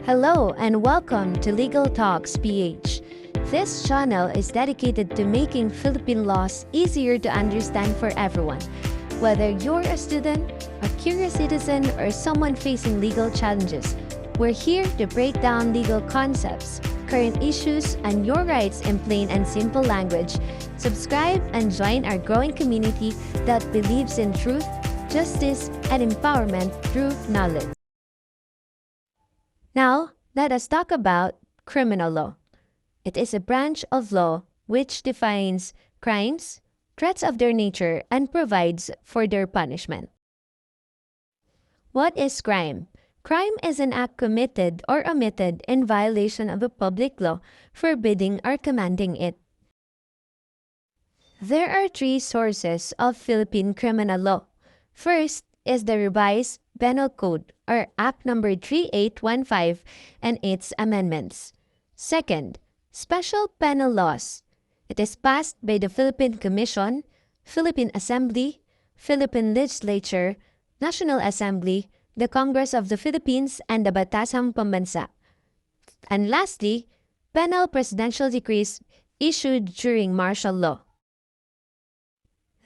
Hello and welcome to Legal Talks PH. This channel is dedicated to making Philippine laws easier to understand for everyone. Whether you're a student, a curious citizen, or someone facing legal challenges, we're here to break down legal concepts, current issues, and your rights in plain and simple language. Subscribe and join our growing community that believes in truth, justice, and empowerment through knowledge. Now, let us talk about criminal law. It is a branch of law which defines crimes, threats of their nature, and provides for their punishment. What is crime? Crime is an act committed or omitted in violation of a public law, forbidding or commanding it. There are three sources of Philippine criminal law. First is the revised Penal Code, or Act No. 3815 and its amendments. Second, special penal laws. It is passed by the Philippine Commission, Philippine Assembly, Philippine Legislature, National Assembly, the Congress of the Philippines, and the Batasang Pambansa. And lastly, penal presidential decrees issued during martial law.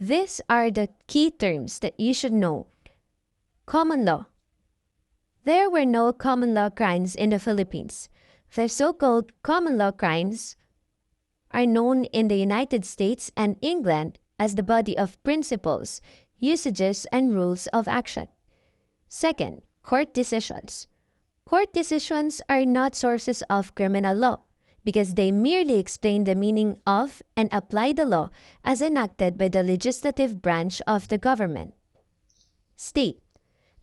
These are the key terms that you should know. Common law. There were no common law crimes in the Philippines. The so-called common law crimes are known in the United States and England as the body of principles, usages, and rules of action. Second, court decisions. Court decisions are not sources of criminal law because they merely explain the meaning of and apply the law as enacted by the legislative branch of the government. State.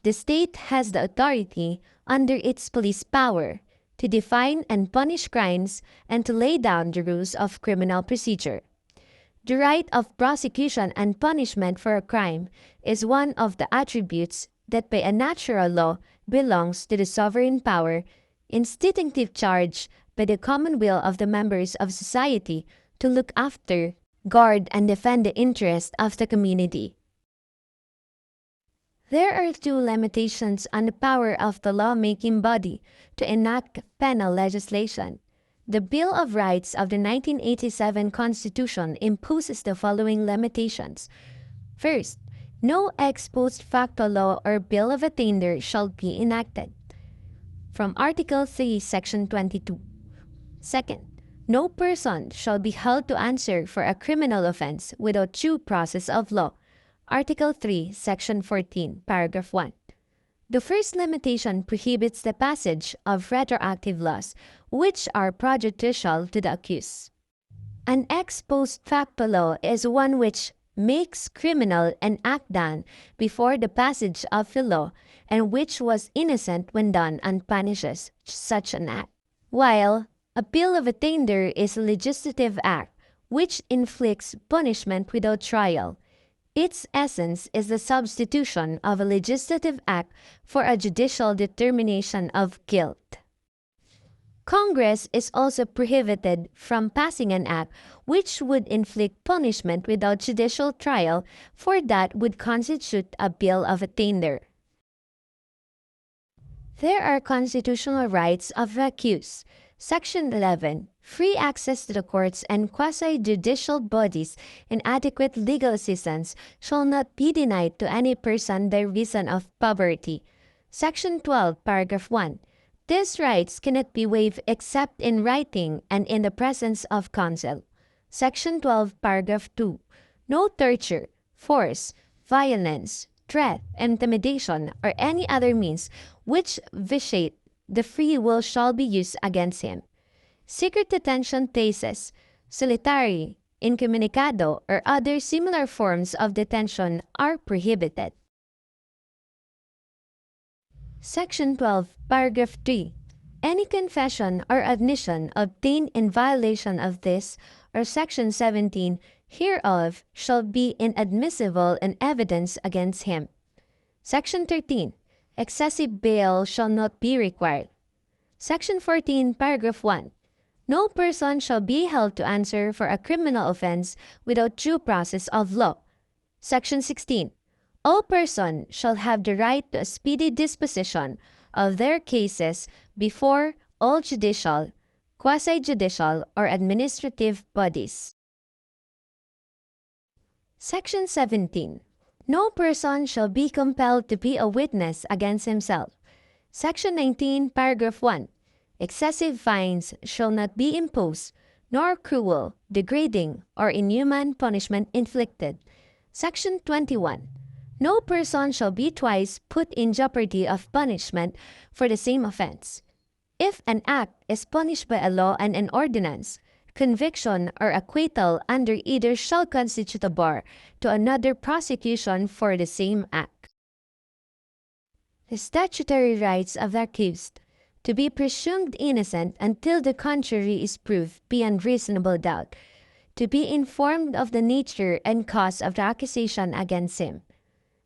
The state has the authority under its police power to define and punish crimes and to lay down the rules of criminal procedure. The right of prosecution and punishment for a crime is one of the attributes that by a natural law belongs to the sovereign power, instinctive charge by the common will of the members of society to look after, guard, and defend the interests of the community. There are two limitations on the power of the lawmaking body to enact penal legislation. The Bill of Rights of the 1987 Constitution imposes the following limitations. First, no ex post facto law or bill of attainder shall be enacted. From Article 3, Section 22. Second, no person shall be held to answer for a criminal offense without due process of law. Article 3, Section 14, Paragraph 1. The first limitation prohibits the passage of retroactive laws which are prejudicial to the accused. An ex post facto law is one which makes criminal an act done before the passage of the law and which was innocent when done and punishes such an act. While a bill of attainder is a legislative act which inflicts punishment without trial. Its essence is the substitution of a legislative act for a judicial determination of guilt. Congress is also prohibited from passing an act which would inflict punishment without judicial trial, for that would constitute a bill of attainder. There are constitutional rights of the accused. Section 11. Free access to the courts and quasi-judicial bodies and adequate legal assistance shall not be denied to any person by reason of poverty. Section 12, Paragraph 1. These rights cannot be waived except in writing and in the presence of counsel. Section 12, Paragraph 2. No torture, force, violence, threat, intimidation, or any other means which vitiate the free will shall be used against him. Secret detention places, solitary, incommunicado, or other similar forms of detention are prohibited. Section 12, Paragraph 3. Any confession or admission obtained in violation of this or Section 17 hereof shall be inadmissible in evidence against him. Section 13. Excessive bail shall not be required. Section 14, Paragraph 1. No person shall be held to answer for a criminal offense without due process of law. Section 16. All person shall have the right to a speedy disposition of their cases before all judicial, quasi-judicial, or administrative bodies. Section 17. No person shall be compelled to be a witness against himself. Section 19, paragraph 1. Excessive fines shall not be imposed, nor cruel, degrading, or inhuman punishment inflicted. Section 21. No person shall be twice put in jeopardy of punishment for the same offense. If an act is punished by a law and an ordinance, conviction or acquittal under either shall constitute a bar to another prosecution for the same act. The statutory rights of the accused: to be presumed innocent until the contrary is proved beyond reasonable doubt, to be informed of the nature and cause of the accusation against him,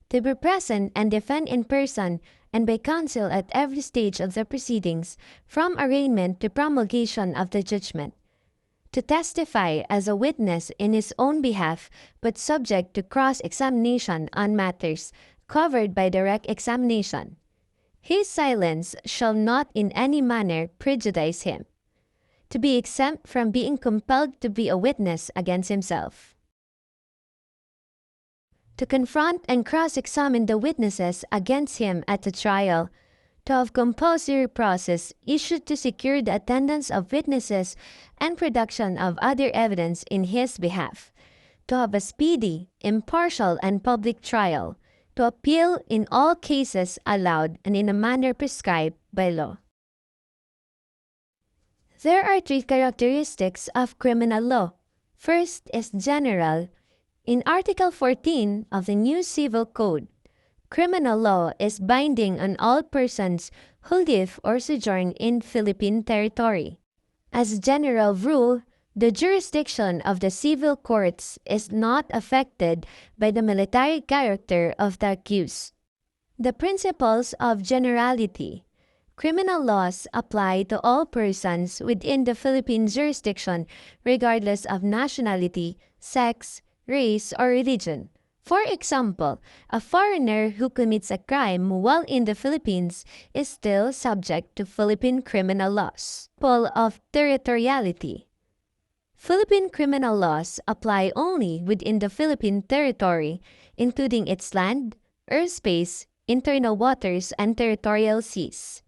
to be present and defend in person and by counsel at every stage of the proceedings, from arraignment to promulgation of the judgment, to testify as a witness in his own behalf but subject to cross-examination on matters covered by direct examination. His silence shall not in any manner prejudice him. To be exempt from being compelled to be a witness against himself. To confront and cross-examine the witnesses against him at the trial. To have compulsory process issued to secure the attendance of witnesses and production of other evidence in his behalf. To have a speedy, impartial, and public trial. To appeal in all cases allowed and in a manner prescribed by law. There are three characteristics of criminal law. First is general. In Article 14 of the new Civil Code, criminal law is binding on all persons who live or sojourn in Philippine territory. As a general rule, the jurisdiction of the civil courts is not affected by the military character of the accused. The principles of generality. Criminal laws apply to all persons within the Philippine jurisdiction regardless of nationality, sex, race, or religion. For example, a foreigner who commits a crime while in the Philippines is still subject to Philippine criminal laws. Principle of territoriality. Philippine criminal laws apply only within the Philippine territory, including its land, airspace, internal waters, and territorial seas.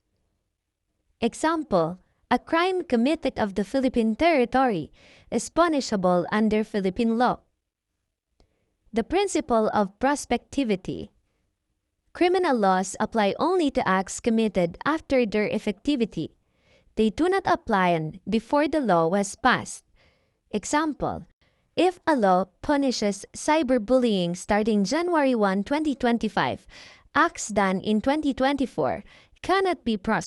Example, a crime committed of the Philippine territory is punishable under Philippine law. The principle of prospectivity. Criminal laws apply only to acts committed after their effectivity. They do not apply before the law was passed. Example, if a law punishes cyberbullying starting January 1, 2025, acts done in 2024 cannot be prosecuted.